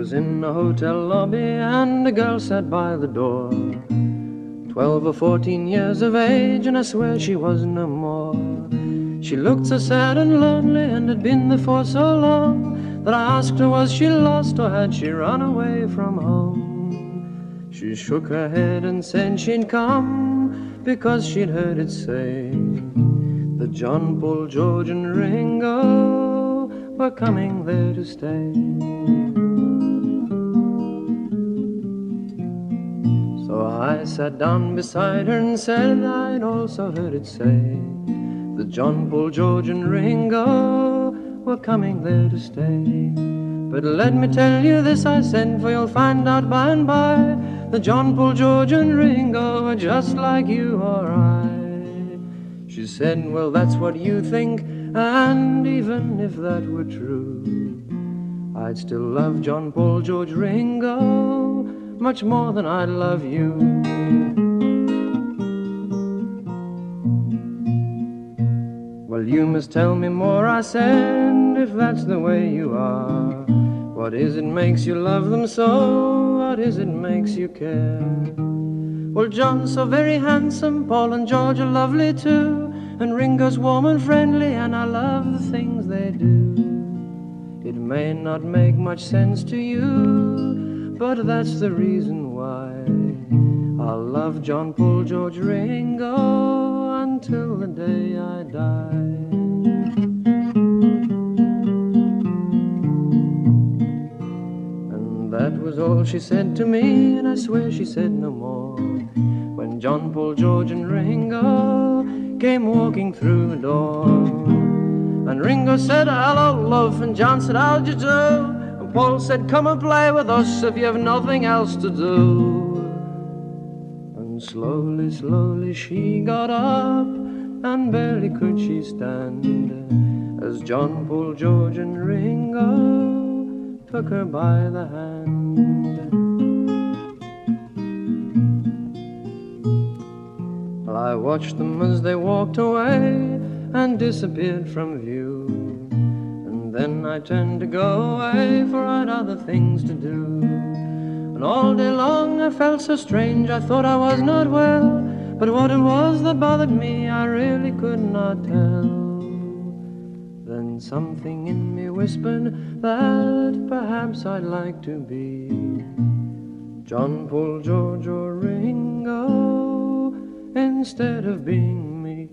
was in a hotel lobby and a girl sat by the door, 12 or 14 years of age, and I swear she was no more. She looked so sad and lonely and had been there for so long that I asked her, was she lost or had she run away from home? She shook her head and said she'd come because she'd heard it say that John, Paul, George and Ringo were coming there to stay. So I sat down beside her and said I'd also heard it say that John, Paul, George and Ringo were coming there to stay. But let me tell you this, I said, for you'll find out by and by that John, Paul, George and Ringo are just like you or I. She said, well, that's what you think, and even if that were true, I'd still love John, Paul, George, Ringo much more than I'd love you. Well, you must tell me more, I said, if that's the way you are. What is it makes you love them so? What is it makes you care? Well, John's so very handsome, Paul and George are lovely too, and Ringo's warm and friendly, and I love the things they do. It may not make much sense to you, but that's the reason why I'll love John, Paul, George, Ringo until the day I die. And that was all she said to me, and I swear she said no more. When John, Paul, George and Ringo came walking through the door, and Ringo said, hello, love, and John said, how do you do? And Paul said, come and play with us if you have nothing else to do. And slowly, slowly she got up, and barely could she stand, as John, Paul, George and Ringo took her by the hand. Well, I watched them as they walked away and disappeared from view, and then I turned to go away, for I'd other things to do. And all day long I felt so strange, I thought I was not well, but what it was that bothered me I really could not tell. Then something in me whispered that perhaps I'd like to be John, Paul, George or Ringo instead of being me.